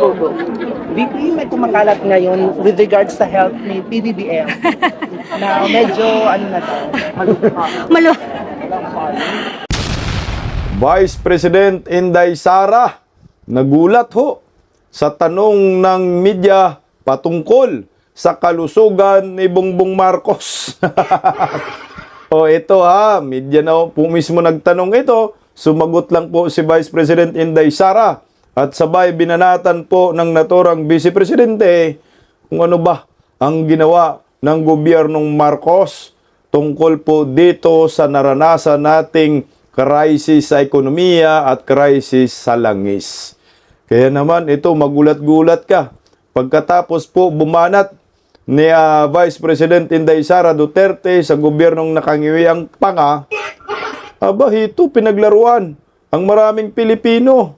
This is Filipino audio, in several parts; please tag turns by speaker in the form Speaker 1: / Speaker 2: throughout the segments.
Speaker 1: Crudo. VP, may kumakalat ngayon with regards sa health ni PBBM na medyo, ano na daw,
Speaker 2: Malo.
Speaker 3: Vice President Inday Sara nagulat ho sa tanong ng media patungkol sa kalusugan ni Bongbong Marcos. O ito ha, media na po mismo nagtanong ito, sumagot lang po si Vice President Inday Sara at sabay binanatan po ng naturang Vice Presidente kung ano ba ang ginawa ng gobyernong Marcos tungkol po dito sa naranasan nating krisis sa ekonomiya at krisis sa langis. Kaya naman ito magulat-gulat ka. Pagkatapos po bumanat ni Vice President Inday Sara Duterte sa gobyernong nakangiwiang panga, aba ito pinaglaruan ang maraming Pilipino.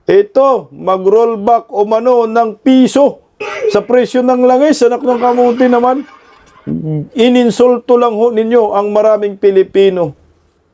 Speaker 3: Ito, mag-rollback o mano ng piso sa presyo ng langis. Anak ng kamuti naman. Ininsulto lang ho ninyo ang maraming Pilipino.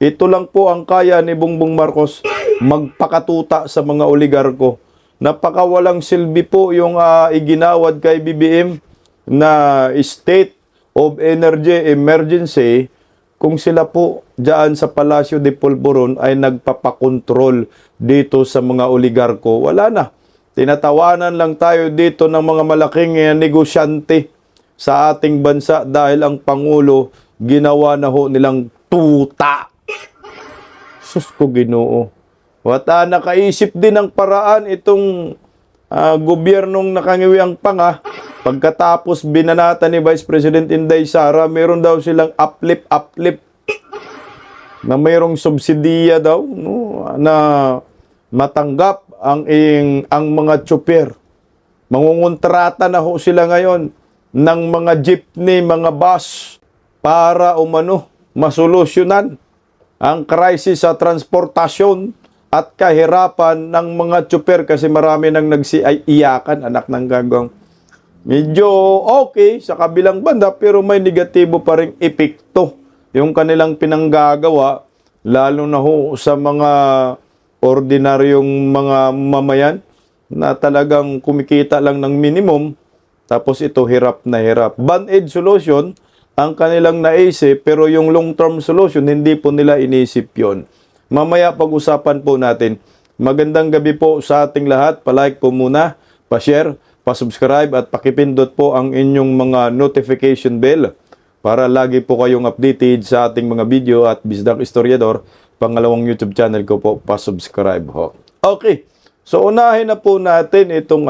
Speaker 3: Ito lang po ang kaya ni Bongbong Marcos, magpakatuta sa mga oligarko. Napakawalang silbi po yung iginawad kay BBM na State of Energy Emergency kung sila po dyan sa Palacio de Polvoron ay nagpapakontrol dito sa mga oligarko. Wala na. Tinatawanan lang tayo dito ng mga malaking negosyante sa ating bansa dahil ang Pangulo ginawa na ho nilang tuta. Sus ko Ginoo. Wata nakaisip din ng paraan itong gobyernong nakangiwiang panga. Pagkatapos binanata ni Vice President Inday Sara, meron daw silang uplift na mayroong subsidiya daw no, na matanggap ang mga tsuper. Mangungontrata na ho sila ngayon ng mga jeepney, mga bus para umano masolusyonan ang krisis sa transportasyon at kahirapan ng mga tsuper kasi marami nang nagsiiyakan, anak ng gagawang. Medyo okay sa kabilang banda pero may negatibo pa ring epekto yung kanilang pinanggagawa lalo na ho sa mga ordinaryong mga mamayan na talagang kumikita lang ng minimum tapos ito hirap na hirap. Band-aid solution ang kanilang naisip pero yung long-term solution hindi po nila inisip yon. Mamaya pag-usapan po natin. Magandang gabi po sa ating lahat. Palike po muna, pa-share, pa-subscribe at pakipindot po ang inyong mga notification bell para lagi po kayong updated sa ating mga video at Bisdak Historiador, pangalawang YouTube channel ko po, pa-subscribe ho. Okay, so unahin na po natin itong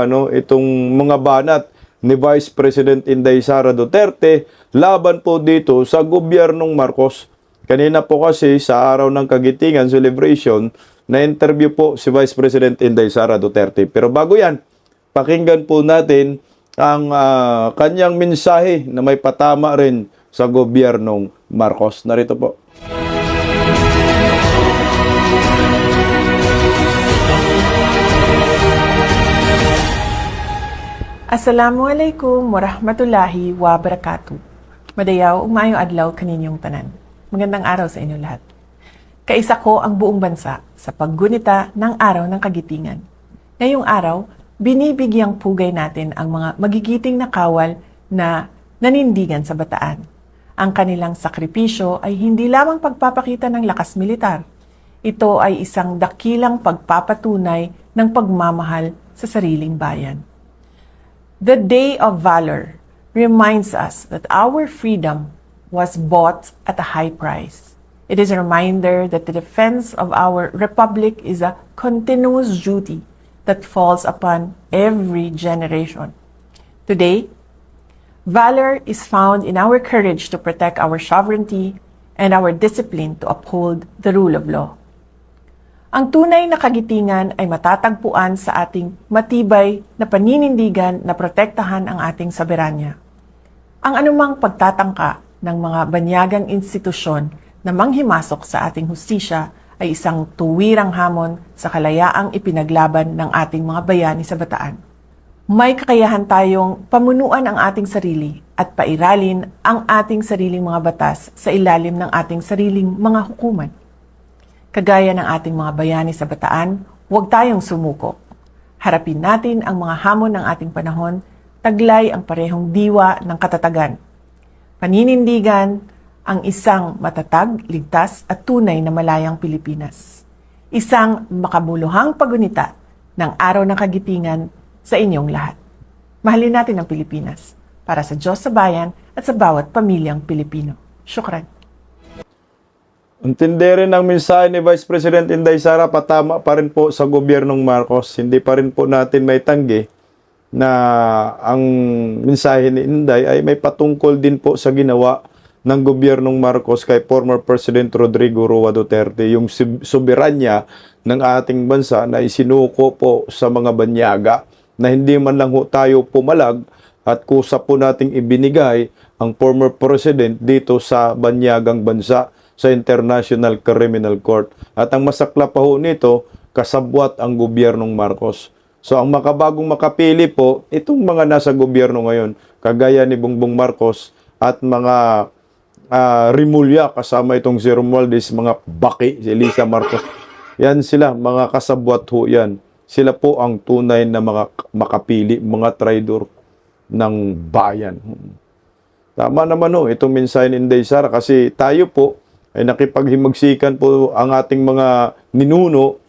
Speaker 3: mga banat ni Vice President Inday Sara Duterte laban po dito sa gobyernong Marcos. Kanina po kasi sa araw ng Kagitingan celebration, na-interview po si Vice President Inday Sara Duterte. Pero bago yan, pakinggan po natin ang kanyang mensahe na may patama rin sa gobyernong Marcos. Narito po.
Speaker 4: Assalamualaikum warahmatullahi wabarakatuh. Madayaw ug maayong adlaw kaninyong tanan. Magandang araw sa inyo lahat. Kaisa ko ang buong bansa sa paggunita ng Araw ng Kagitingan. Ngayong araw, binibigyang pugay natin ang mga magigiting na kawal na nanindigan sa Bataan. Ang kanilang sakripisyo ay hindi lamang pagpapakita ng lakas militar. Ito ay isang dakilang pagpapatunay ng pagmamahal sa sariling bayan. The Day of Valor reminds us that our freedom was bought at a high price. It is a reminder that the defense of our republic is a continuous duty that falls upon every generation. Today, valor is found in our courage to protect our sovereignty and our discipline to uphold the rule of law. Ang tunay na kagitingan ay matatagpuan sa ating matibay na paninindigan na protektahan ang ating soberanya. Ang anumang pagtatangka ng mga banyagang institusyon na manghimasok sa ating hustisya ay isang tuwirang hamon sa kalayaang ipinaglaban ng ating mga bayani sa Bataan. May kakayahan tayong pamunuan ang ating sarili at pairalin ang ating sariling mga batas sa ilalim ng ating sariling mga hukuman. Kagaya ng ating mga bayani sa Bataan, huwag tayong sumuko. Harapin natin ang mga hamon ng ating panahon, taglay ang parehong diwa ng katatagan. Paninindigan ang isang matatag, ligtas at tunay na malayang Pilipinas. Isang makabuluhang pagunita ng araw ng kagitingan sa inyong lahat. Mahalin natin ang Pilipinas para sa Diyos, sa bayan at sa bawat pamilyang Pilipino. Syukran.
Speaker 3: Intindi rin ang mensahe ni Vice President Inday Sara, patama pa rin po sa gobyernong Marcos. Hindi pa rin po natin may tanggi na ang mensahe ni Inday ay may patungkol din po sa ginawa ng gobyernong Marcos kay former President Rodrigo Roa Duterte, yung soberanya ng ating bansa na isinuko po sa mga banyaga na hindi man lang ho tayo pumalag at kusa po nating ibinigay ang former President dito sa banyagang bansa sa International Criminal Court. At ang masakla pa ho nito, kasabwat ang gobyernong Marcos. So ang makabagong makapili po, itong mga nasa gobyerno ngayon, kagaya ni Bongbong Marcos at mga Rimulya, kasama itong si Romualdez, mga baki, si Lisa Marcos. Yan sila, mga kasabwat ho yan. Sila po ang tunay na mga makapili, mga traidor ng bayan. Tama naman ho, itong mensahe ni Inday Sara, kasi tayo po ay nakipaghimagsikan po ang ating mga ninuno,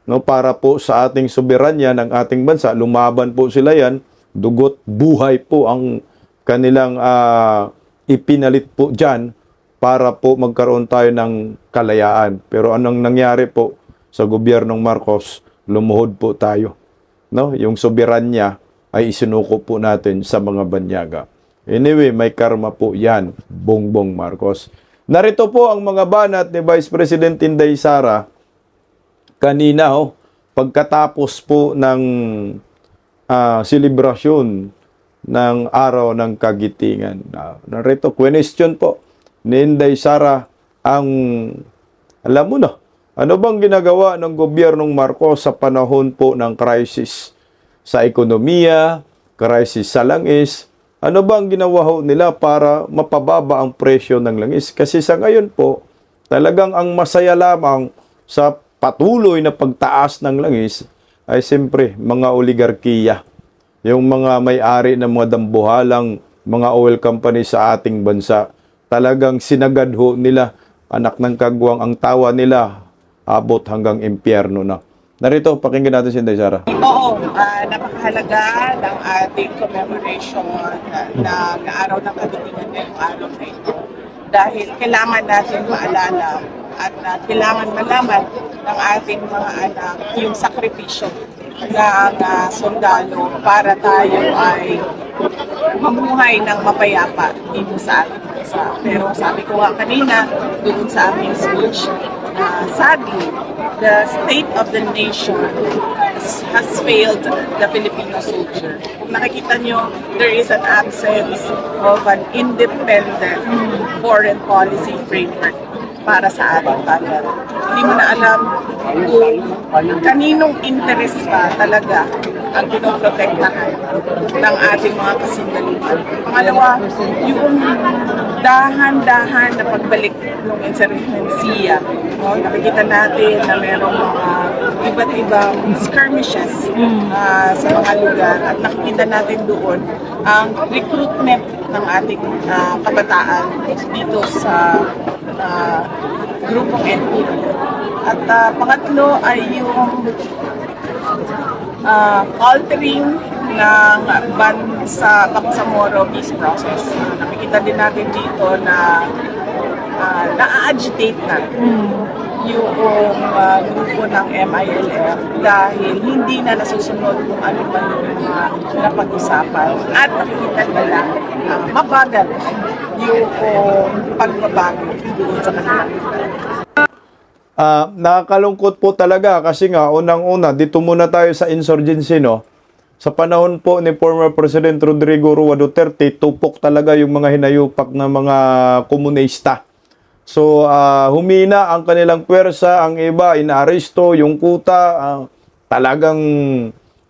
Speaker 3: no, para po sa ating soberanya ng ating bansa. Lumaban po sila yan, dugot buhay po ang kanilang ipinalit po dyan para po magkaroon tayo ng kalayaan. Pero anong nangyari po sa gobyernong Marcos? Lumuhod po tayo. No? Yung soberanya ay isinuko po natin sa mga banyaga. Anyway, may karma po yan, Bongbong Marcos. Narito po ang mga banat ni Vice President Inday Sara kanina, pagkatapos po ng selebrasyon ng Araw ng Kagitingan. Narito, question po ni Inday Sara ang, alam mo na, ano bang ginagawa ng gobyernong Marcos sa panahon po ng crisis sa ekonomiya, crisis sa langis? Ano ba ang ginawa ho nila para mapababa ang presyo ng langis? Kasi sa ngayon po, talagang ang masaya lamang sa patuloy na pagtaas ng langis ay siyempre mga oligarkiya. Yung mga may-ari ng mga dambuhalang mga oil company sa ating bansa. Talagang sinagad ho nila, anak ng kagwang, ang tawa nila abot hanggang impyerno na. Narito, pakinggan natin si Inday Sara.
Speaker 1: Oo, napakahalaga ng ating commemoration ng Araw ng Kagitingan ngayong araw na ito. Dahil kailangan natin maalala at kailangan malaman ng ating mga anak yung sakripisyo ng sundalo para tayo ay mamuhay ng mapayapa dito sa ating bansa. Pero sabi ko nga kanina, doon sa aking speech, sadly, the state of the nation has failed the Filipino soldier. Kung nakikita nyo, there is an absence of an independent foreign policy framework para sa ating bayan. Hindi mo na alam kung kaninong interest pa talaga ang pinoprotektahan ng ating mga kasundaluhan. Pangalawa, yung dahan-dahan na pagbalik ng insurgensiya. No? Nakikita natin na mayroong mga iba't ibang skirmishes sa mga lugar at nakikita natin doon ang recruitment ng ating kabataan dito sa grupong NPA. At pangatlo ay yung altering ng bansa Bangsamoro peace process. Nakikita din natin dito na na-agitate na yung grupo ng MILF dahil hindi na nasusunod kung ano man yung napag-usapan at nakikita nila mabagal yung pagbabago doon sa kanila.
Speaker 3: Nakakalungkot po talaga kasi nga unang-una dito muna tayo sa insurgency, no. Sa panahon po ni former President Rodrigo Roa Duterte, tupok talaga yung mga hinayupak na mga komunista. So humina ang kanilang pwersa, ang iba inaaresto, yung kuta talagang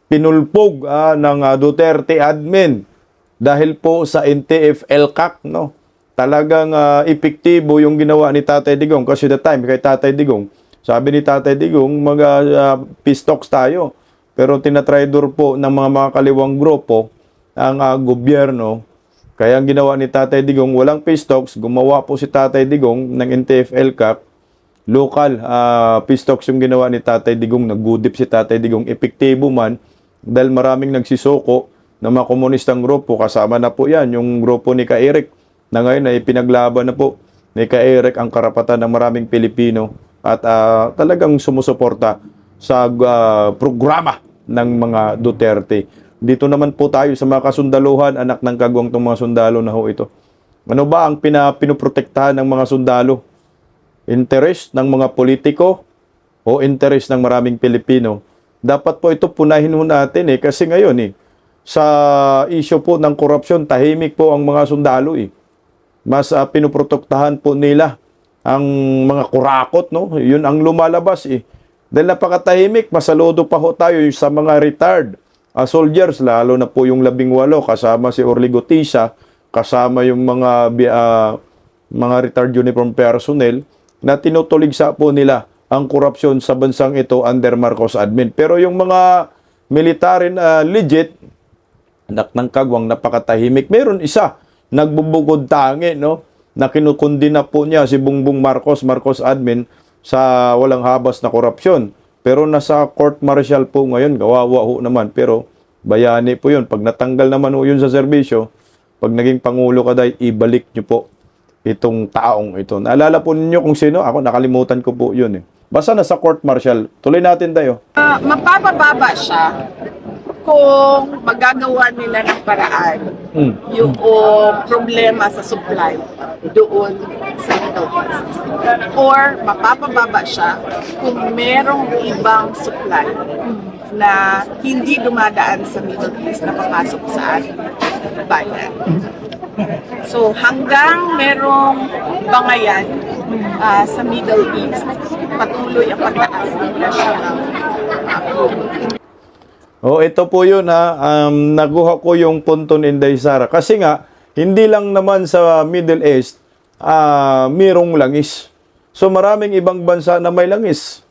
Speaker 3: pinulpog ng Duterte admin dahil po sa NTF-ELCAC, no. Talagang epektibo yung ginawa ni Tatay Digong. Kasi the time, kay Tatay Digong, sabi ni Tatay Digong, peace talks tayo. pero tinatraidor po ng mga kaliwang grupo ang gobyerno. Kaya ang ginawa ni Tatay Digong, walang peace talks, gumawa po si Tatay Digong ng NTF-L Cup. Local peace talks yung ginawa ni Tatay Digong, naggudip si Tatay Digong, epektibo man dahil maraming nagsisoko na mga komunistang grupo, kasama na po yan, yung grupo ni Ka Eric na ngayon ay pinaglaban na po ni Ka Eric ang karapatan ng maraming Pilipino at talagang sumusuporta sa programa ng mga Duterte. Dito naman po tayo sa mga kasundaluhan, anak ng kagwang itong mga sundalo na ho ito. Ano ba ang pinoprotektahan ng mga sundalo? Interest ng mga politiko o interest ng maraming Pilipino? Dapat po ito punahin ho natin kasi ngayon sa issue po ng korupsyon, tahimik po ang mga sundalo Mas pinoprotektahan po nila ang mga kurakot, no? Yun ang lumalabas Dahil napakatahimik, masaludo pa ho tayo sa mga retired soldiers, lalo na po yung 18 kasama si Orly Gutisa, kasama yung mga retired uniform personnel na tinutuligsa po nila ang korupsyon sa bansang ito under Marcos admin. Pero yung mga military na legit, anak ng kagwang, napakatahimik. Meron isa, nagbubukod tangi, no? Na kinukundina po niya si Bongbong Marcos admin sa walang habas na korupsyon. Pero nasa court martial po ngayon, kawawa ho naman. Pero bayani po yun. Pag natanggal naman ho yun sa serbisyo, pag naging Pangulo ka dahil, ibalik nyo po itong taong ito. Naalala po ninyo kung sino? Ako, nakalimutan ko po yun Basta nasa court martial. Tuloy natin tayo.
Speaker 1: Mapapababa siya kung magagawa nila ng paraan yung problema sa supply doon sa Middle East. Or mapapababa siya kung merong ibang supply na hindi dumadaan sa Middle East na papasok sa ating bayan. So hanggang merong bangayan sa Middle East, patuloy ang pagtaas ng presyo ng crude.
Speaker 3: Ito po yun nakuha ko yung punto ni Inday Sara. Kasi nga, hindi lang naman sa Middle East, mayroong langis. So maraming ibang bansa na may langis.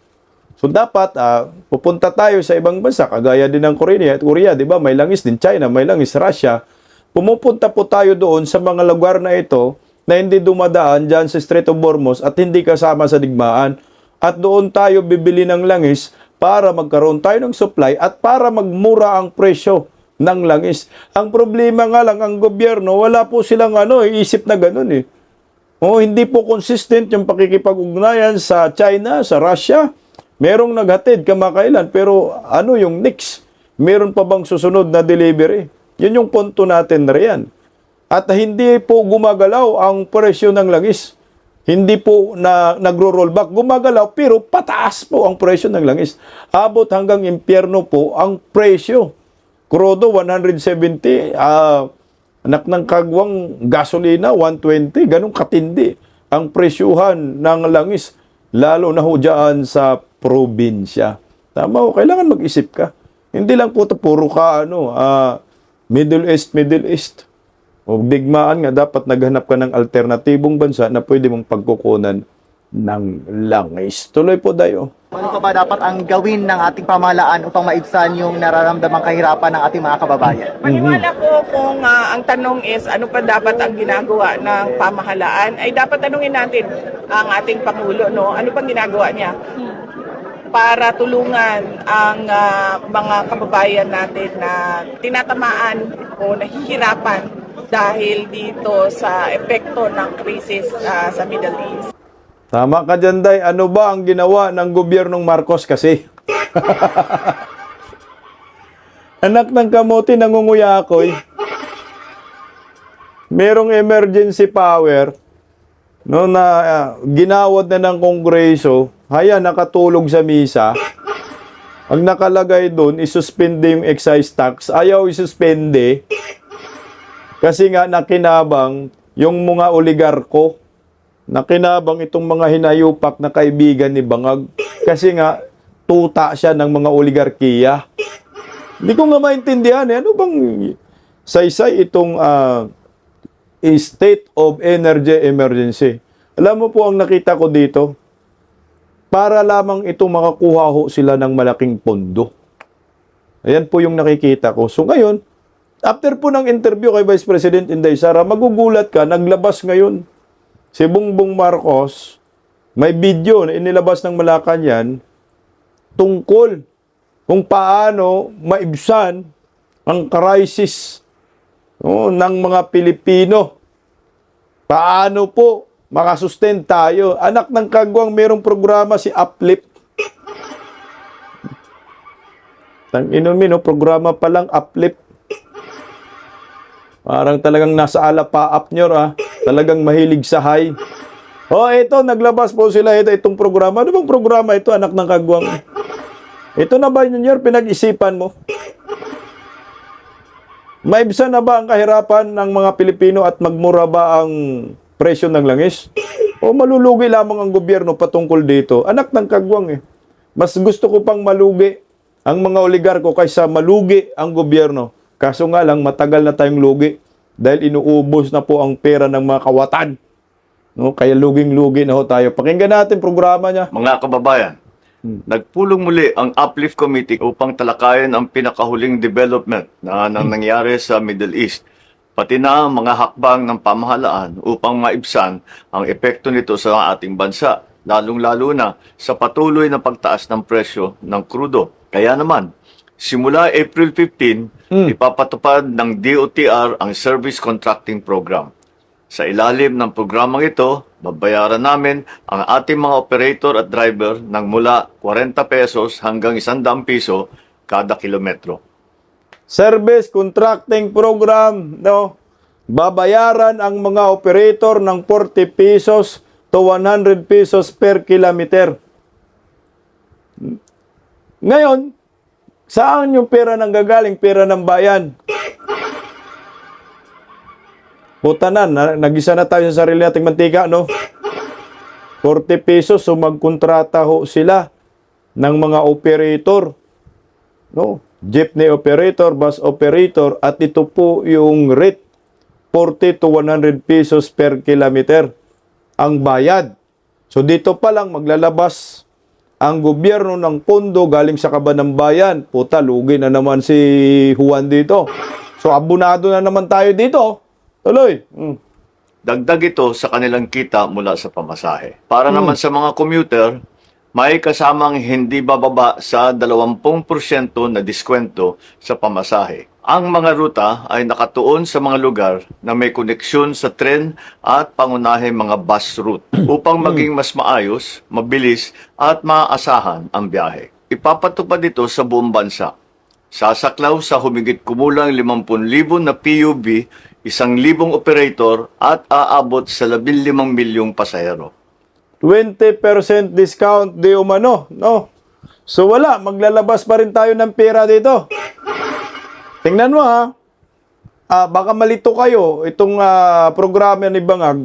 Speaker 3: So dapat, pupunta tayo sa ibang bansa, kagaya din ng Korea, di ba? May langis din, China, may langis, Russia. Pumupunta po tayo doon sa mga lugar na ito na hindi dumadaan dyan sa Strait of Hormuz at hindi kasama sa digmaan. At doon tayo bibili ng langis para magkaroon tayo ng supply at para magmura ang presyo ng langis. Ang problema nga lang, ang gobyerno, wala po silang isip na ganun hindi po consistent yung pakikipag-ugnayan sa China, sa Russia. Merong naghatid kamakailan, pero yung next? Meron pa bang susunod na delivery? Yun yung punto natin na riyan. At hindi po gumagalaw ang presyo ng langis. Hindi po nagro-rollback, gumagalaw, pero pataas po ang presyo ng langis. Abot hanggang impyerno po ang presyo. Crudo, 170. Anak ng kagwang, gasolina, 120. Ganong katindi ang presyuhan ng langis. Lalo na ho dyan sa probinsya. Tama ho, kailangan mag-isip ka. Hindi lang po ito, puro ka, Middle East. O digmaan nga, dapat naghanap ka ng alternatibong bansa na pwede mong pagkukunan ng langis. Tuloy po tayo.
Speaker 2: Ano pa ba dapat ang gawin ng ating pamahalaan upang maibsan yung nararamdamang kahirapan ng ating mga kababayan?
Speaker 1: Maniwala ko kung ang tanong is ano pa dapat ang ginagawa ng pamahalaan, ay dapat tanungin natin ang ating Pangulo, no? Ano pang ginagawa niya para tulungan ang mga kababayan natin na tinatamaan o nahihirapan dahil dito sa epekto ng krisis sa Middle East.
Speaker 3: Tama ka dyan, Day. Ano ba ang ginawa ng gobyernong Marcos kasi? Anak ng kamote, nangunguya ako Merong emergency power na ginawad na ng Kongreso. Haya, nakatulog sa misa. Ang nakalagay doon, isuspende yung excise tax. Ayaw isuspende. Kasi nga nakinabang yung mga oligarko, nakinabang itong mga hinayupak na kaibigan ni Bangag. Kasi nga, tuta siya ng mga oligarkiya. Hindi ko nga maintindihan ano bang saysay itong state of energy emergency. Alam mo po ang nakita ko dito, para lamang itong makakuha ho sila ng malaking pondo. Ayan po yung nakikita ko. So ngayon, after po ng interview kay Vice President Inday Sara, magugulat ka, naglabas ngayon si Bongbong Marcos, may video na inilabas ng Malacanang tungkol kung paano maibsan ang crisis ng mga Pilipino. Paano po makasustain tayo? Anak ng kagwang, mayroong programa si Uplift. Programa pa lang Uplift. Parang talagang nasa alapaap nyo, talagang mahilig sa high. Ito, naglabas po sila itong programa. Ano bang programa ito, anak ng kagwang? Ito na ba yun, pinag-isipan mo? Maibsan na ba ang kahirapan ng mga Pilipino at magmura ba ang presyo ng langis? O malulugi lamang ang gobyerno patungkol dito? Anak ng kagwang Mas gusto ko pang malugi ang mga oligarko kaysa malugi ang gobyerno. Kaso nga lang, matagal na tayong lugi dahil inuubos na po ang pera ng mga kawatan. Kaya luging-lugi na tayo. Pakinggan natin programa niya.
Speaker 5: Mga kababayan, nagpulong muli ang Uplift Committee upang talakayin ang pinakahuling development na nangyari sa Middle East, pati na ang mga hakbang ng pamahalaan upang maibsan ang epekto nito sa ating bansa, lalong-lalo na sa patuloy na pagtaas ng presyo ng krudo. Kaya naman, simula April 15, ipapatupad ng DOTR ang Service Contracting Program. Sa ilalim ng programang ito, babayaran namin ang ating mga operator at driver ng mula 40 pesos hanggang 100 piso kada kilometro.
Speaker 3: Service Contracting Program, babayaran ang mga operator ng 40 pesos to 100 pesos per kilometer. Ngayon, saan yung pera nang gagaling? Pera ng bayan. Putanan, nagisa na tayo sa sarili nating mantika, 40 pesos, so magkontrata sila ng mga operator. Jeepney operator, bus operator, at ito po yung rate, 40 to 100 pesos per kilometer ang bayad. So dito pa lang maglalabas ang gobyerno ng pondo galing sa kaban ng bayan. Puta, lugi na naman si Juan dito. So abunado na naman tayo dito. Tuloy.
Speaker 5: Dagdag ito sa kanilang kita mula sa pamasahe. Para naman sa mga commuter, may kasamang hindi bababa sa 20% na diskwento sa pamasahe. Ang mga ruta ay nakatuon sa mga lugar na may koneksyon sa tren at pangunahing mga bus route upang maging mas maayos, mabilis at maaasahan ang biyahe. Ipapatupad ito sa buong bansa. Sasaklaw sa humigit kumulang 50,000 na PUB, 1,000 operator at aabot sa 15 milyong pasahero.
Speaker 3: 20% discount di umano, So wala, maglalabas pa rin tayo ng pera dito. Tingnan mo baka malito kayo, itong programa ni Bangag,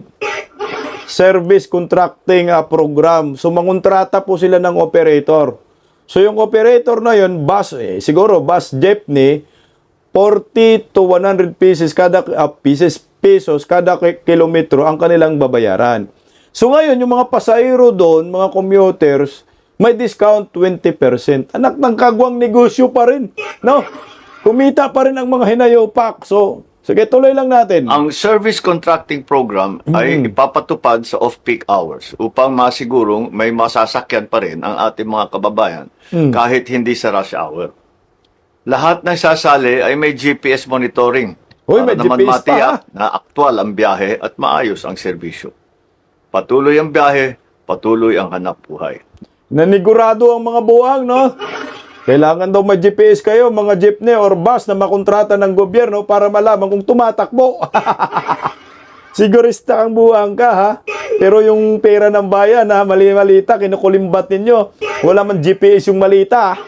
Speaker 3: Service Contracting Program. So mangontrata po sila ng operator. So yung operator na yun, bus, siguro bus jeepney, 40 to 100 pesos kada kilometro ang kanilang babayaran. So ngayon, yung mga pasahero doon, mga commuters, may discount 20%. Anak ng kagwang negosyo pa rin. Kumita pa rin ang mga hinayopak. So, sige, tuloy lang natin.
Speaker 5: Ang Service Contracting Program ay ipapatupad sa off-peak hours upang masigurong may masasakyan pa rin ang ating mga kababayan kahit hindi sa rush hour. Lahat ng sasali ay may GPS monitoring
Speaker 3: May
Speaker 5: para naman
Speaker 3: GPS
Speaker 5: matiyak na aktwal ang biyahe at maayos ang serbisyo. Patuloy ang biyahe, patuloy ang hanap buhay.
Speaker 3: Nanigurado ang mga buwang, Kailangan daw may GPS kayo, mga jeepney or bus na makontrata ng gobyerno para malaman kung tumatakbo. Sigurista kang buwang ka, Pero yung pera ng bayan, mali-malita, kinukulimbat ninyo. Wala man GPS yung malita,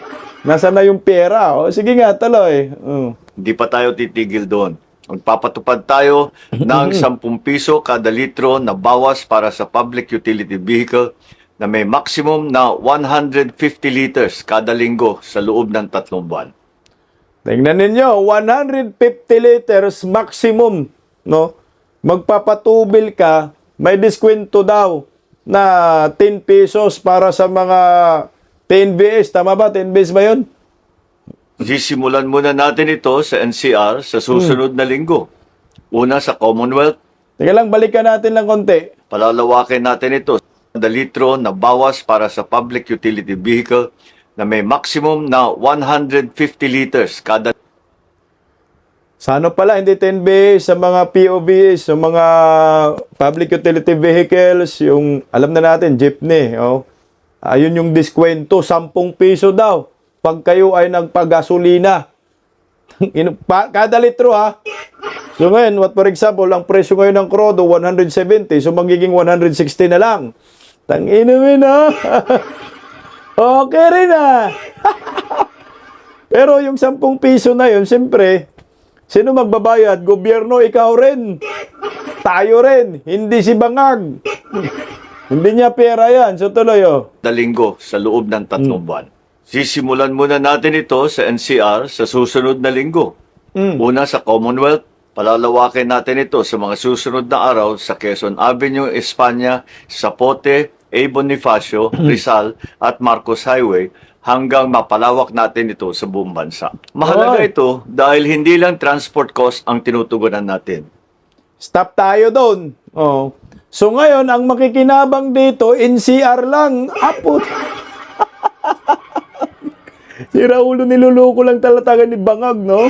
Speaker 3: Nasaan na yung pera? Sige nga, tuloy.
Speaker 5: Hindi pa tayo titigil doon. Magpapatupad tayo ng 10 piso kada litro na bawas para sa public utility vehicle na may maximum na 150 liters kada linggo sa loob ng 3 buwan.
Speaker 3: Tingnan ninyo, 150 liters maximum, Magpapatubil ka, may diskwento daw na 10 pesos para sa mga 10 BS. Tama ba? 10 BS ba yun?
Speaker 5: Sisimulan muna natin ito sa NCR sa susunod na linggo. Una sa Commonwealth,
Speaker 3: Teka lang, balikan natin lang konti.
Speaker 5: palalawakin natin ito sa litro na bawas para sa public utility vehicle na may maximum na 150 liters kada.
Speaker 3: Sa ano pala, hindi 10B sa mga POVs, sa mga public utility vehicles, yung alam na natin, jeepney. Oh. Ayun yung diskwento, 10 piso daw. Pag kayo ay nagpagasolina. Kada litro ha. So ngayon, for example, ang presyo ngayon ng Crodo, 170. So magiging 160 na lang. Tang-ina na. Okay rin ah. Pero yung 10 piso na yun, siyempre, sino magbabayad? Gobyerno, ikaw rin. Tayo rin. Hindi si Bangag. Hindi niya pera yan. So tuloy oh.
Speaker 5: Na linggo sa loob ng 3 buwan. Sisimulan muna natin ito sa NCR sa susunod na linggo. Una sa Commonwealth, palalawakin natin ito sa mga susunod na araw sa Quezon Avenue, Espanya, Zapote, A. Bonifacio, Rizal at Marcos Highway hanggang mapalawak natin ito sa buong bansa. Mahalaga ito dahil hindi lang transport cost ang tinutugunan natin.
Speaker 3: Stop tayo doon. Oh. So ngayon, ang makikinabang dito, NCR lang. Apot. Si Raulo niluloko lang talatagan ni Bangag, no?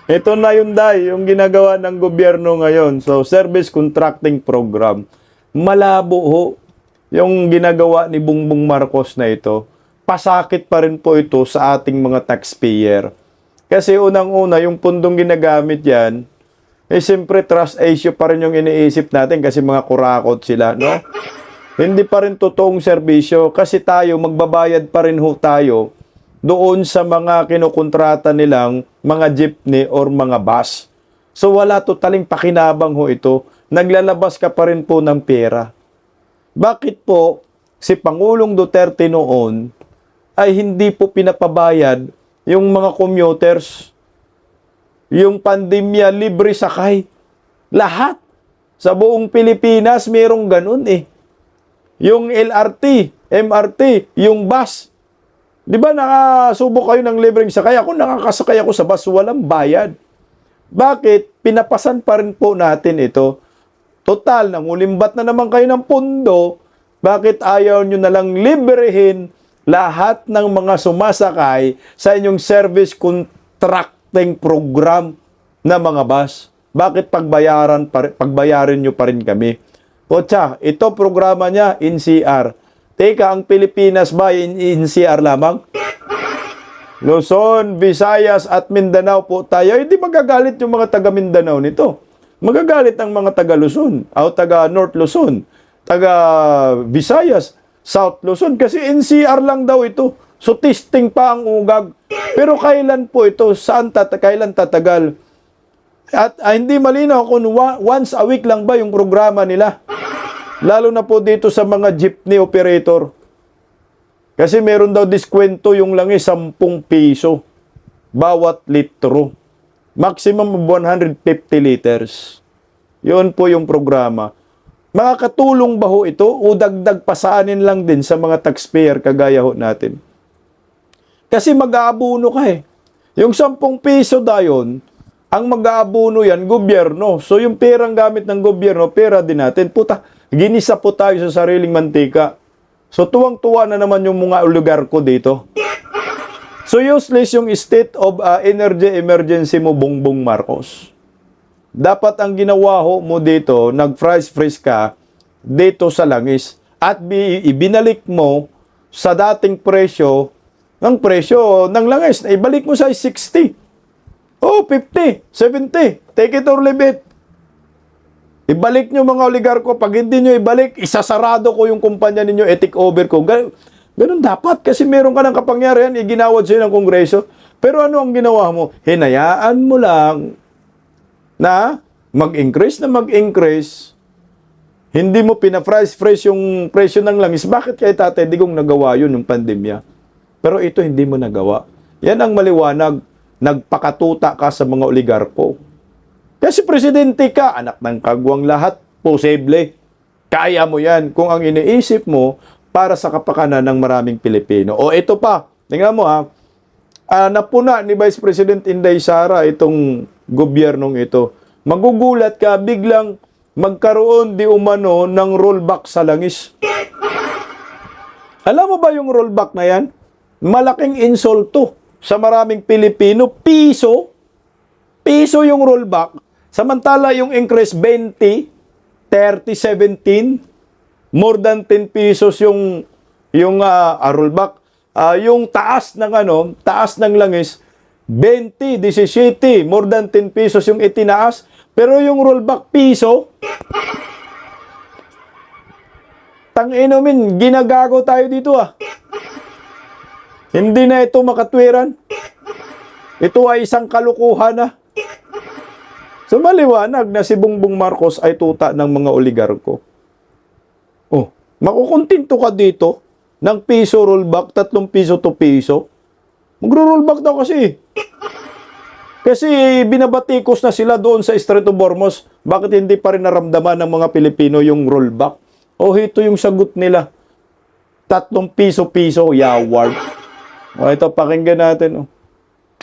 Speaker 3: Ito na yun, Day, yung ginagawa ng gobyerno ngayon. So, service contracting program. Malabo ho yung ginagawa ni Bongbong Marcos na ito. Pasakit pa rin po ito sa ating mga taxpayer. Kasi unang-una, yung pundong ginagamit yan, eh siyempre trust issue pa rin yung iniisip natin kasi mga kurakot sila, no? Hindi pa rin totoong serbisyo kasi tayo, magbabayad pa rin ho tayo doon sa mga kinukontrata nilang mga jeepney or mga bus. So wala totaling pakinabang ho ito. Naglalabas ka pa rin po ng pera. Bakit po si Pangulong Duterte noon ay hindi po pinapabayad yung mga commuters? Yung pandemya, libre sakay. Lahat. Sa buong Pilipinas, mayroong ganun eh. Yung LRT, MRT, yung bus. Di ba nakasubok kayo ng libreng sakay? Ako nakakasakay ako sa bus, walang bayad. Bakit? Pinapasan pa rin po natin ito. Total, nangulimbat na naman kayo ng pundo. Bakit ayaw nyo na lang librehin lahat ng mga sumasakay sa inyong service contracting program na mga bus? Bakit pagbayarin nyo pa rin kami? Kotsa, ito programa niya, NCR. Teka, ang Pilipinas ba NCR lamang? Luzon, Visayas at Mindanao po tayo. Hindi magagalit yung mga taga Mindanao nito. Magagalit ang mga taga Luzon, o taga North Luzon, taga Visayas, South Luzon. Kasi NCR lang daw ito. So, testing pa ang ugag. Pero kailan po ito? Kailan tatagal? At hindi malinaw kung once a week lang ba yung programa nila. Lalo na po dito sa mga jeepney operator. Kasi meron daw diskwento yung langis 10 piso bawat litro. Maximum of 150 liters. Yun po yung programa. Makakatulong ba ho ito o dagdag pasaanin lang din sa mga taxpayer kagaya ho natin? Kasi mag-aabuno ka eh. Yung 10 piso dayon, ang mag-aabuno yan, gobyerno. So yung perang gamit ng gobyerno, pera din natin. Puta, ginisa po tayo sa sariling mantika. So tuwang-tuwa na naman yung mga oligarko dito. So useless yung state of energy emergency mo, Bongbong Marcos. Dapat ang ginawa ho mo dito, nag-freeze ka dito sa langis at ibinalik mo sa dating presyo ng langis. Ibalik mo sa 60. Oh, 50, 70. Take it or leave it. Ibalik nyo mga oligarko. Pag hindi nyo ibalik, isasarado ko yung kumpanya ninyo, take over ko. Ganun dapat. Kasi meron ka ng kapangyarihan, iginawad sa'yo ng Kongreso. Pero ano ang ginawa mo? Hinayaan mo lang na mag-increase. Hindi mo pina-freeze yung presyo ng langis. Bakit kaya Tatay Digong nagawa yun ng pandemya? Pero ito hindi mo nagawa. Yan ang maliwanag. Nagpakatuta ka sa mga oligarko. Kasi presidente ka, anak ng kagwang lahat, posible. Kaya mo yan kung ang iniisip mo para sa kapakanan ng maraming Pilipino. O ito pa, tingnan mo ha, napuna ni Vice President Inday Sara itong gobyernong ito. Magugulat ka, biglang magkaroon di umano ng rollback sa langis. Alam mo ba yung rollback na yan? Malaking insulto sa maraming Pilipino. Piso yung rollback. Samantala yung increase 20, 30, 17, more than 10 pesos yung rollback. Yung taas ng langis, 20, 17, more than 10 pesos yung itinaas. Pero yung rollback piso, tangino min, ginagago tayo dito Hindi na ito makatwiran. Ito ay isang kalukuhan na. So maliwanag na si Bongbong Marcos ay tuta ng mga oligarko. Oh, makukontinto ka dito ng piso rollback, 3 piso to piso. Magro-rollback daw kasi. Kasi binabatikos na sila doon sa Estreto Bormos. Bakit hindi pa rin naramdaman ng mga Pilipino yung rollback? Oh, ito yung sagot nila. 3 piso-piso, yaward. O, ito, pakinggan natin.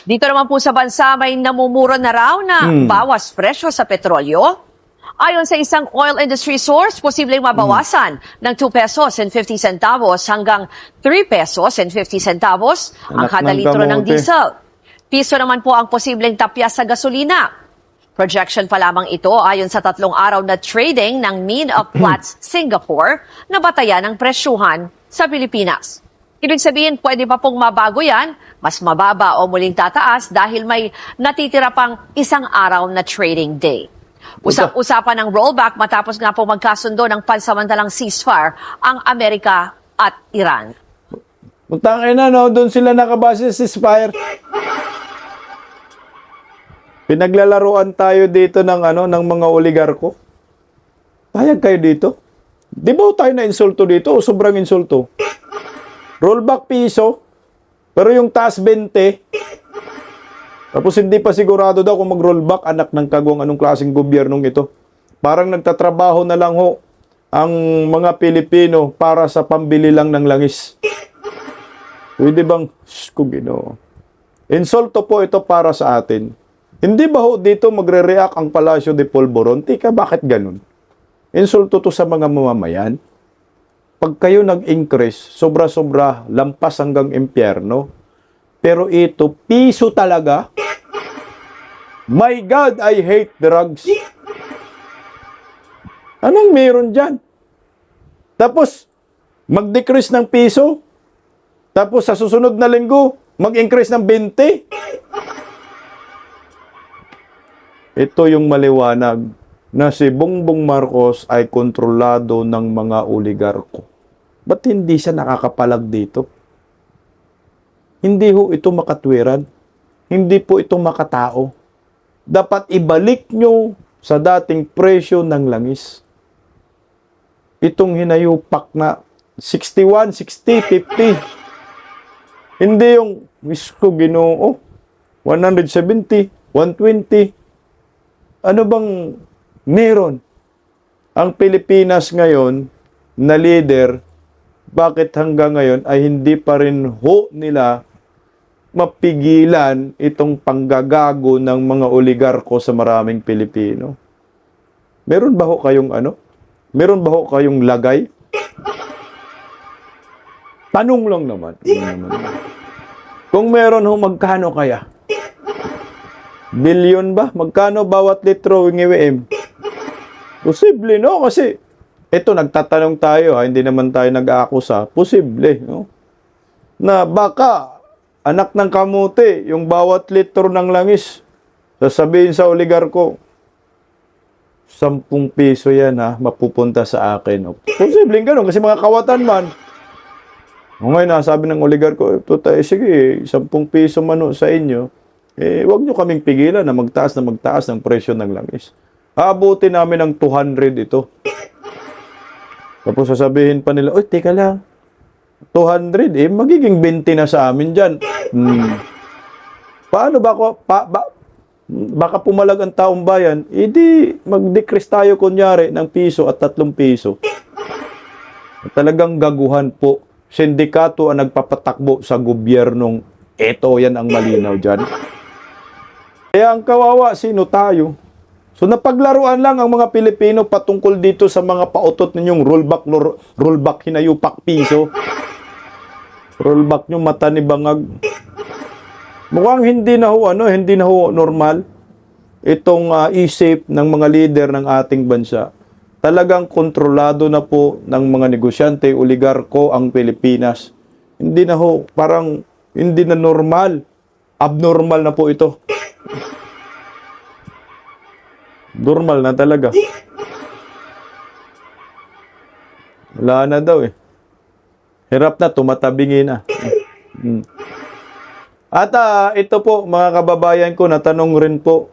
Speaker 6: Dito naman po sa bansa, may namumuro na raw na bawas presyo sa petrolyo. Ayon sa isang oil industry source, posibleng mabawasan ng 2 pesos and 50 centavos hanggang 3 pesos and 50 centavos ang
Speaker 3: Anak
Speaker 6: kada
Speaker 3: ng
Speaker 6: litro ng
Speaker 3: kamote.
Speaker 6: diesel. Piso naman po ang posibleng tapya sa gasolina. Projection pa lamang ito ayon sa 3 araw na trading ng Mean of Platts Singapore na batayan ng presyuhan sa Pilipinas. Ibig sabihin, pwede pa pong mabago yan, mas mababa o muling tataas dahil may natitira pang 1 araw na trading day. Usap-usapan ng rollback matapos nga po magkasundo ng pansamantalang ceasefire ang Amerika at Iran.
Speaker 3: Putangin na, doon sila nakabase sa ceasefire. Pinaglalaruan tayo dito ng ng mga oligarko. Payag kayo dito? Di ba tayo na insulto dito o sobrang insulto? Rollback piso, pero yung taas 20. Tapos hindi pa sigurado daw kung mag-rollback, anak ng kagwang anong klaseng gobyernong ito. Parang nagtatrabaho na lang ang mga Pilipino para sa pambili lang ng langis. Pwede bang, Ginoo. Insulto po ito para sa atin. Hindi ba dito magre-react ang Palacio de Polvoron? Tika, bakit ganun? Insulto to sa mga mamamayan. Pag kayo nag-increase, sobra-sobra, lampas hanggang impyerno. Pero ito, piso talaga. My God, I hate drugs. Anong meron dyan? Tapos, mag-decrease ng piso. Tapos, sa susunod na linggo, mag-increase ng 20. Ito yung maliwanag na si Bongbong Marcos ay kontrolado ng mga oligarko. Ba't hindi siya nakakapalag dito? Hindi ito makatwiran. Hindi po ito makatao. Dapat ibalik nyo sa dating presyo ng langis. Itong hinayupak na 61, 60, 50. Hindi yung, Ginoo, 170, 120. Ano bang meron? Ang Pilipinas ngayon na leader, bakit hanggang ngayon ay hindi pa rin nila mapigilan itong panggagago ng mga oligarko sa maraming Pilipino? Meron ba kayong Meron ba kayong lagay? Tanong lang naman. Kung meron magkano kaya? Bilyon ba? Magkano bawat litro ng EWM? Posible, no? Kasi, ito, nagtatanong tayo, hindi naman tayo nag-aakusa. Posible, no? Na baka, anak ng kamote, yung bawat litro ng langis, sasabihin sa oligarko, 10 piso yan, mapupunta sa akin. Posible, ganun, kasi mga kawatan man. Ngayon, sabi ng oligarko, sige, 10 piso man sa inyo, wag nyo kaming pigilan na magtaas ng presyo ng langis. Aabutin namin ng 200 ito. Tapos sasabihin pa nila, teka lang, 200, magiging 20 na sa amin dyan. Paano baka pumalag ang taong bayan, di mag-decrease tayo kunyari ng piso at 3 piso. Talagang gaguhan po. Sindikato ang nagpapatakbo sa gobyernong Eto, yan ang malinaw dyan. Kaya ang kawawa, sino tayo? So napaglaruan lang ang mga Pilipino patungkol dito sa mga pautot ninyong rollback hinayupak piso. Rollback nyo mata ni bangag. Mukhang hindi na ho normal itong isip ng mga leader ng ating bansa. Talagang kontrolado na po ng mga negosyante, oligarko ang Pilipinas. Hindi na ho, parang hindi na normal. Abnormal na po ito. Normal na talaga. Wala na daw eh. Hirap na, tumatabingi na. At ito po, mga kababayan ko, natanong rin po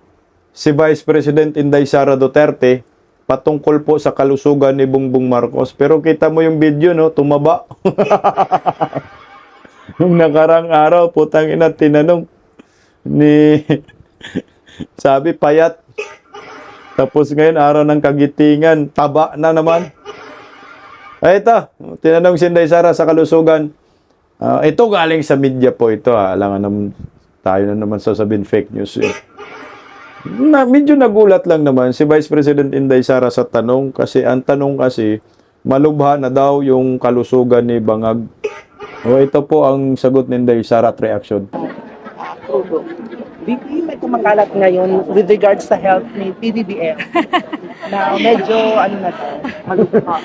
Speaker 3: si Vice President Inday Sara Duterte patungkol po sa kalusugan ni Bongbong Marcos. Pero kita mo yung video, no? Tumaba. Nung nakarang araw, putang ina, tinanong ni sabi, payat. Tapos ngayon, araw ng kagitingan, taba na naman. Ay, ito, tinanong si Inday Sara sa kalusugan. Ito galing sa media po ito. Alangan naman, tayo na naman sasabihin fake news. Medyo nagulat lang naman si Vice President Inday Sara sa tanong. Kasi ang tanong kasi, malubha na daw yung kalusugan ni Bangag. Ito po ang sagot ni Inday Sara at reaction.
Speaker 7: Crudo. May kumakalat ngayon with regards sa health ni PBBM na medyo na to, malubha.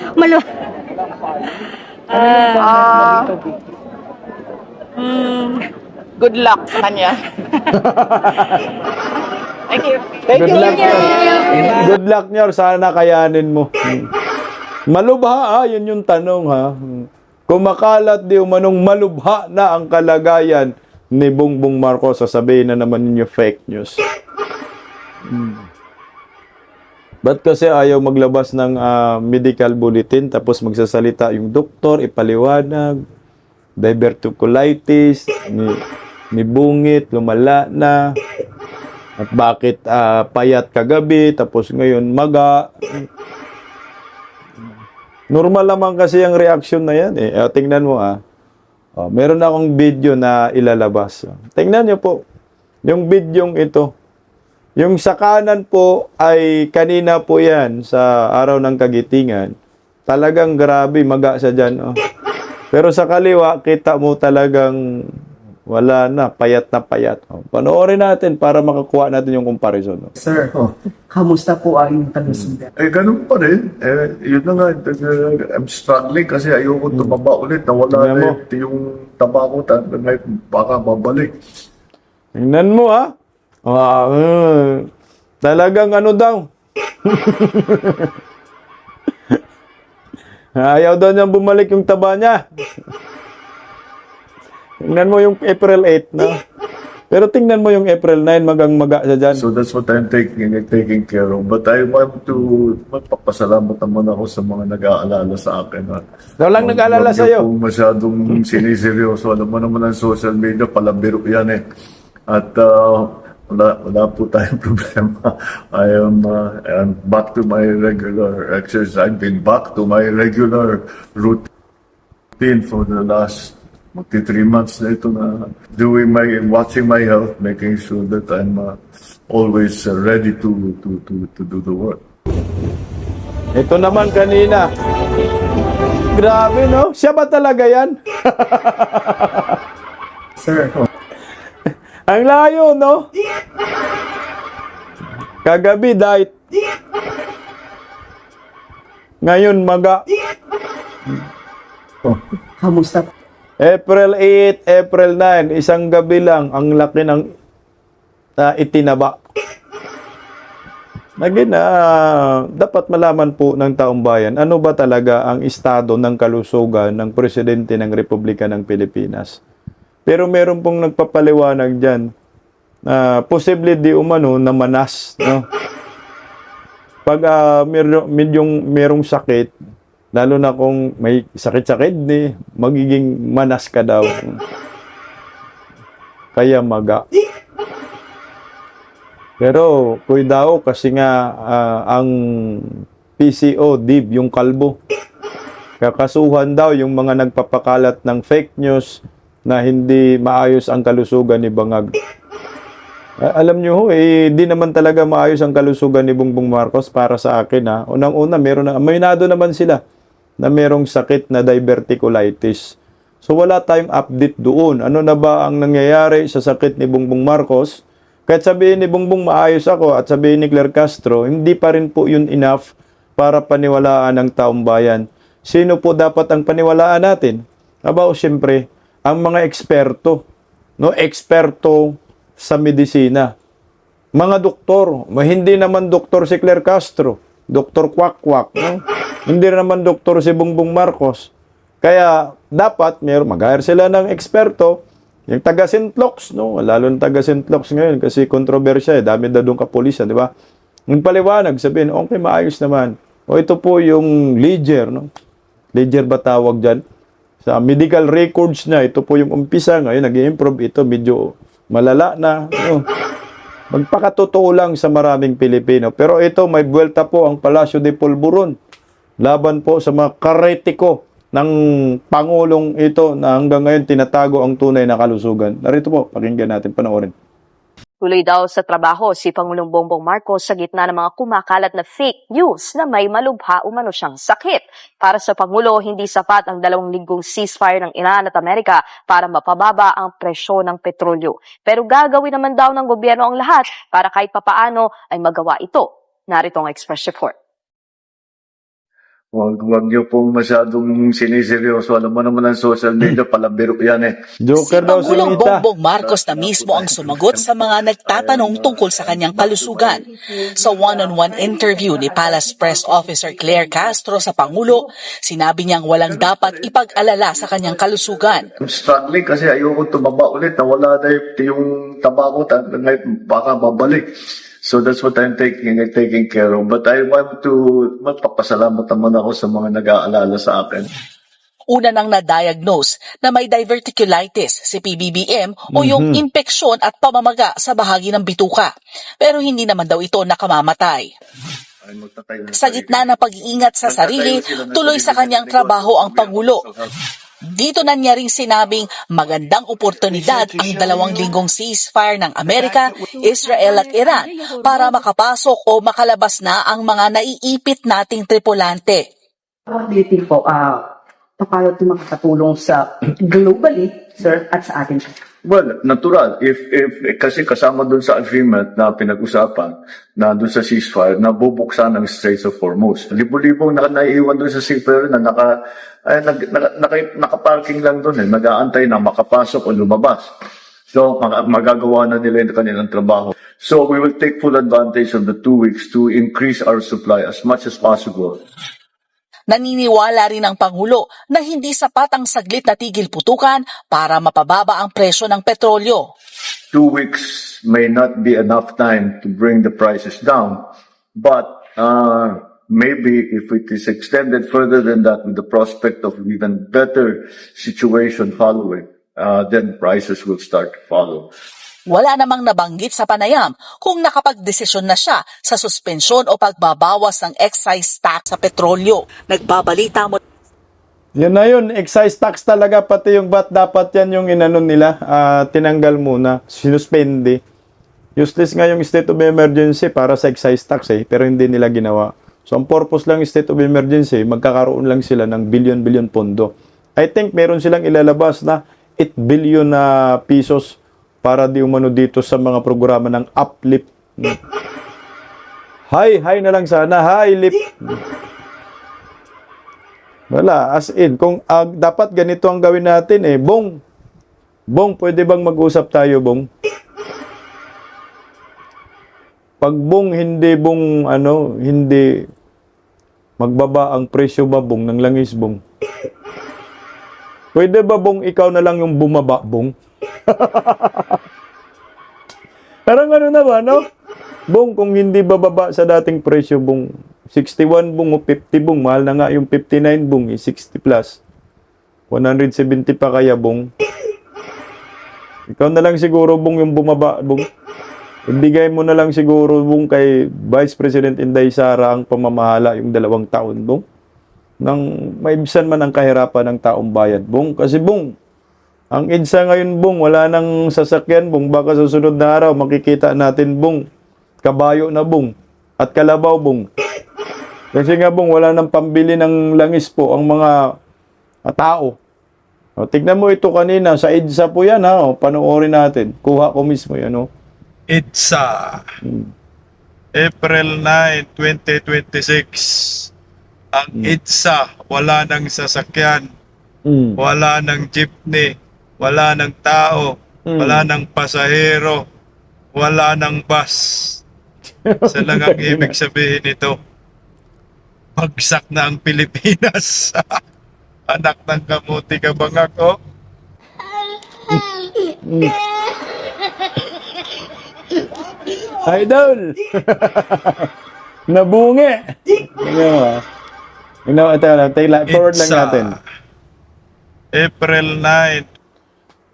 Speaker 1: Good luck sa kanya. Thank you.
Speaker 3: Good luck, good luck niyo. Sana kayanin mo. Malubha yun yung tanong Kumakalat di umanong malubha na ang kalagayan ni Bongbong Marcos, sasabihin na naman ninyo fake news. Ba't kasi ayaw maglabas ng medical bulletin tapos magsasalita yung doktor, ipaliwanag, diverticulitis, ni bungit, lumala na, at bakit payat kagabi, tapos ngayon maga. Normal naman kasi ang reaction na yan tingnan mo meron akong video na ilalabas. Tingnan nyo po. Yung videong ito. Yung sa kanan po ay kanina po yan sa araw ng kagitingan. Talagang grabe, maga siya dyan. Pero sa kaliwa, kita mo talagang wala na, payat na payat. Panoorin natin para makakuha natin yung comparison.
Speaker 7: Sir, kamusta po ang kalusugan?
Speaker 8: Ganun pa rin. Yun na nga, I'm struggling kasi ayoko tumaba ulit. Nawala
Speaker 3: Tingnan mo.
Speaker 8: na yung taba ko. Baka babalik.
Speaker 3: Tingnan mo talagang ano daw. Ayaw daw niyang bumalik yung taba niya. Tingnan mo yung April 8 na. Pero tingnan mo yung April 9, magang-maga siya dyan.
Speaker 8: So that's what I'm taking care of. But I want to magpapasalamat naman ako sa mga nag-aalala sa akin.
Speaker 3: Walang nag-aalala sa'yo.
Speaker 8: Huwag niyo po masyadong siniseryoso. Alam mo naman ang social media, palabiro yan At wala po tayong problema. I'm back to my regular exercise. I've been back to my regular routine for the last 3 months na ito na watching my health, making sure that I'm always ready to do the work.
Speaker 3: Ito naman kanina. Grabe, no? Siya ba talaga yan?
Speaker 7: Sir,
Speaker 3: Ang layo, no? Kagabi, diet. Ngayon, maga.
Speaker 7: kamusta?
Speaker 3: April 8, April 9, isang gabi lang, ang laki ng itinaba. Again, dapat malaman po ng taong bayan, ano ba talaga ang estado ng kalusugan ng Presidente ng Republika ng Pilipinas. Pero meron pong nagpapaliwanag dyan na posible di umano na manas. No? Pag merong sakit, lalo na kung may sakit-sakit, magiging manas ka daw. Kaya maga. Pero, daw kasi nga ang PCO, DIB, yung kalbo. Kakasuhan daw yung mga nagpapakalat ng fake news na hindi maayos ang kalusugan ni Bangag. Alam nyo ho, di naman talaga maayos ang kalusugan ni Bongbong Marcos para sa akin. Ha. Unang-una, aminado naman sila na merong sakit na diverticulitis. So wala tayong update doon. Ano na ba ang nangyayari sa sakit ni Bongbong Marcos? Kahit sabihin ni Bongbong maayos ako at sabihin ni Claire Castro, hindi pa rin po yun enough para paniwalaan ng taong bayan. Sino po dapat ang paniwalaan natin? Aba, siyempre, ang mga eksperto, no, eksperto sa medisina. Mga doktor, hindi naman doktor si Claire Castro, doktor Kwak-Kwak, no? Hindi naman doktor si Bongbong Marcos. Kaya dapat mag-hire sila ng eksperto, yung taga Sintlox, no? Lalo ng taga Sintlox ngayon kasi kontrobersya, dami na doon kapulisan, di ba? Yung paliwanag, sabihin, okay, maayos naman. O ito po yung ledger, no? Ledger ba tawag dyan? Sa medical records na, ito po yung umpisa. Ngayon, nag-i-improve ito, medyo malala na. No? Magpakatotoo lang sa maraming Pilipino. Pero ito, may buwelta po ang Palacio de Polvoron. Laban po sa mga karetiko ng Pangulong ito na hanggang ngayon tinatago ang tunay na kalusugan. Narito po, pakinggan natin, panoorin.
Speaker 6: Tuloy daw sa trabaho si Pangulong Bongbong Marcos sa gitna ng mga kumakalat na fake news na may malubha umano siyang sakit. Para sa Pangulo, hindi sapat ang 2 linggong ceasefire ng Iran at Amerika para mapababa ang presyo ng petrolyo. Pero gagawin naman daw ng gobyerno ang lahat para kahit papaano ay magawa ito. Narito ang Express Report.
Speaker 8: Huwag niyo pong masyadong siniseryoso. Alam mo naman ang social media, palabiro yan eh.
Speaker 3: Joker
Speaker 9: Si
Speaker 3: daw si
Speaker 9: Pangulong
Speaker 3: Mita.
Speaker 9: Bongbong Marcos na mismo ang sumagot sa mga nagtatanong tungkol sa kanyang kalusugan. Sa one-on-one interview ni Palace Press Officer Claire Castro sa Pangulo, sinabi niyang walang dapat ipag-alala sa kanyang kalusugan.
Speaker 8: I'm struggling kasi ayoko tumaba ulit. Nawala na yung taba ko. Ngayon, baka babalik. So that's what I'm taking care of. But I want to magpapasalamat naman ako sa mga nag-aalala sa akin.
Speaker 9: Una nang na-diagnose na may diverticulitis, si PBBM o yung impeksyon at pamamaga sa bahagi ng bituka. Pero hindi naman daw ito nakamamatay. Sa gitna ng pag-iingat sa sarili, tuloy sa kanyang trabaho ang Pangulo. Dito na niya ring sinabing magandang oportunidad ang 2 linggong ceasefire ng Amerika, Israel at Iran para makapasok o makalabas na ang mga naiipit nating tripulante.
Speaker 7: What do you think po, paano ito makakatulong sa globally, sir, at sa atin?
Speaker 8: Well, natural. Kasi kasama dun sa agreement na pinag-usapan na dun sa ceasefire na bubuksan ang Straits of Hormuz. Libo-libong naiiwan dun sa ceasefire na nakaparking lang dun nag-aantay na makapasok o lumabas. So, magagawa na nila yung kanilang trabaho. So, we will take full advantage of the 2 weeks to increase our supply as much as possible.
Speaker 9: Naniniwala rin ang Pangulo na hindi sapat ang saglit na tigil putukan para mapababa ang presyo ng petrolyo.
Speaker 8: 2 weeks may not be enough time to bring the prices down, but maybe if it is extended further than that with the prospect of even better situation following, then prices will start to follow.
Speaker 9: Wala namang nabanggit sa panayam kung nakapagdesisyon na siya sa suspensyon o pagbabawas ng excise tax sa petrolyo. Nagbabalita mo.
Speaker 3: Yan na yun, excise tax talaga, pati yung VAT, dapat yan yung inanon nila, tinanggal muna, sinuspende. Useless nga yung state of emergency para sa excise tax pero hindi nila ginawa. So ang purpose lang state of emergency, magkakaroon lang sila ng billion-billion pondo. I think meron silang ilalabas na 8 billion na pesos para di umano dito sa mga programa ng uplift. High na lang sana, high lift. Wala, as in, kung dapat ganito ang gawin natin Bong, pwede bang mag-usap tayo, Bong? Pag Bong, hindi magbaba ang presyo ba, Bong, ng langis, Bong? Pwede ba, Bong, ikaw na lang yung bumaba, Bong? Parang na ba, no? Bong, kung hindi bababa sa dating presyo, Bong, 61, Bong, o 50, Bong, mahal na nga yung 59, Bong, 60 plus. 170 pa kaya, Bong? Ikaw na lang siguro, Bong, yung bumaba, Bong. Ibigay mo na lang siguro, Bong, kay Vice President Inday Sara ang pamamahala yung 2 taon, Bong. Nang maibsan man ang kahirapan ng taong bayan, Bong. Kasi, Bong, Ang EDSA ngayon, Bong, wala nang sasakyan, Bong. Baka sa sunod na araw, makikita natin, Bong, kabayo na, Bong, at kalabaw, Bong. Kasi nga, Bong, wala nang pambili ng langis po ang mga tao. O, tignan mo ito kanina, sa EDSA po yan, ha? O, panoorin natin. Kuha ko mismo yan, o.
Speaker 10: EDSA, April 9, 2026. Ang EDSA, wala nang sasakyan,
Speaker 3: Mm.
Speaker 10: wala nang jeepney, wala nang tao, wala nang pasahero, wala nang bus. Isa lang ang ibig sabihin nito. Bagsak na ang Pilipinas. Anak ng kamuti ka bangak, oh.
Speaker 3: Idol! Nabungi! Tingnan mo, forward lang
Speaker 10: EDSA,
Speaker 3: natin.
Speaker 10: April 9,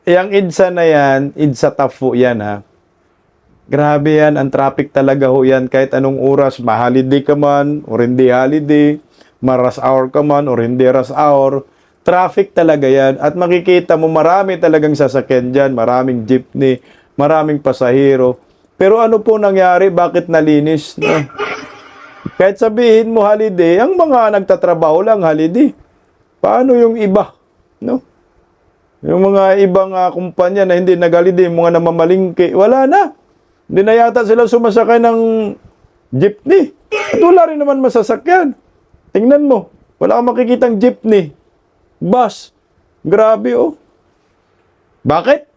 Speaker 3: Yang EDSA na yan, EDSA Tafu yan, ha. Grabe yan, ang traffic talaga ho yan. Kahit anong oras, ma-holiday ka man, or hindi holiday, ma-rush hour ka man, or hindi rush hour, traffic talaga yan. At makikita mo, marami talagang sasakyan dyan, maraming jeepney, maraming pasahero. Pero ano po nangyari? Bakit nalinis? No? Kahit sabihin mo holiday, ang mga nagtatrabaho lang holiday. Paano yung iba? No? Yung mga ibang kumpanya na hindi nag-holiday, mga namamalingki, wala na. Hindi na yata sila sumasakay ng jeepney. At wala rin naman masasakyan. Tingnan mo, wala kang makikitang jeepney. Bus. Grabe, oh. Bakit?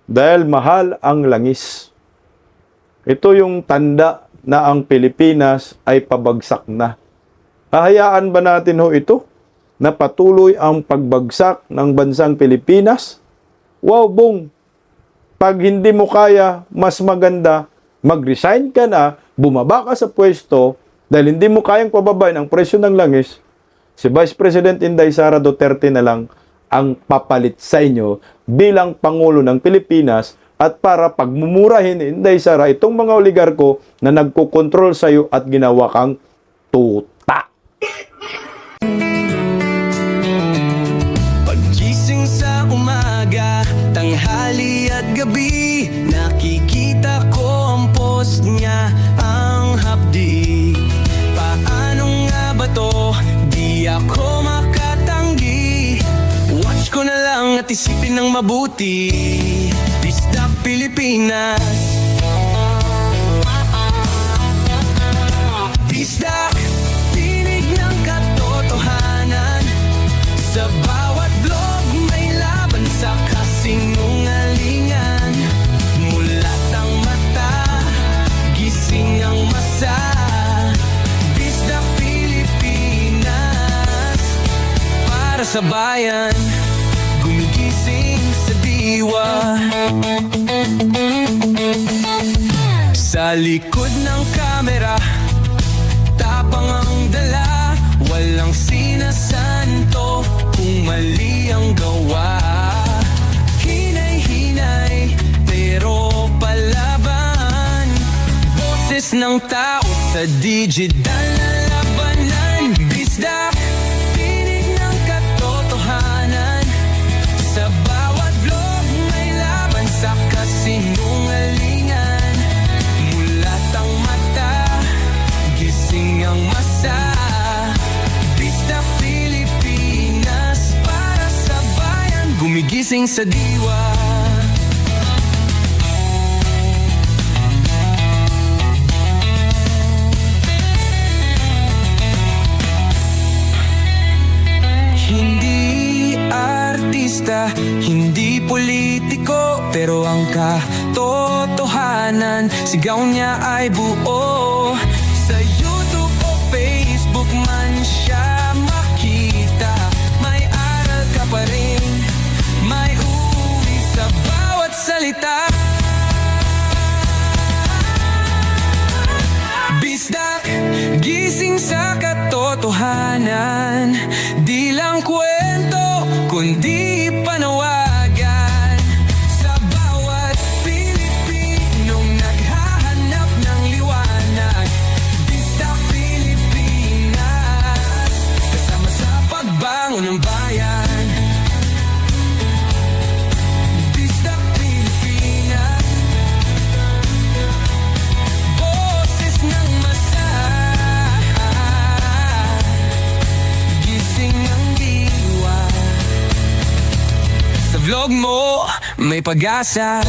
Speaker 3: Dahil mahal ang langis. Ito yung tanda na ang Pilipinas ay pabagsak na. Hahayaan ba natin ho ito na patuloy ang pagbagsak ng bansang Pilipinas? Wow, Bong! Pag hindi mo kaya, mas maganda, mag-resign ka na, bumaba ka sa pwesto, dahil hindi mo kayang pababain ang presyo ng langis, si Vice President Inday Sara Duterte na lang ang papalit sa inyo bilang Pangulo ng Pilipinas at para pagmumurahin ni Inday Sara itong mga oligarko na nagkokontrol sa iyo at ginawa kang tuta.
Speaker 11: Paggising sa umaga, tanghali at gabi, nakikita ko ang post niya, ang hapdi. Paano nga ba to? Di ako makatanggi. Watch ko na lang at isipin ng mabuti. Disdak Pilipinas. Disdak, tinig ng katotohanan. Sa bawat vlog may laban sa kasinungalingan. Mulat ang mata, gising ang masa. Disdak Pilipinas. Para sa bayan, gumigising sa diwa. Sa likod ng kamera, tapang ang dala, walang sinasanto kung mali ang gawa. Hinay-hinay, pero palaban. Boses ng tao sa digital na labanan. Disdak, tinig ng katotohanan. Sa bawat vlog may laban sa kasinungalingan. Mulat ang mata, gising ang masa. Disdak Pilipinas, para sa bayan, gumigising sa diwa. Hindi artista, hindi politiko, pero ang katotohanan, sigaw niya ay buo. Sa YouTube o Facebook man siya makita, may aral ka pa rin, may uwi sa bawat salita. Bisdak, gising sa katotohanan, di lang kwento, kundi panawagan. Sa bawat Pilipinong naghahanap ng liwanag, Bisdak Pilipinas, kasama sa pagbangon ng bayan. vlog mo may pag-asa.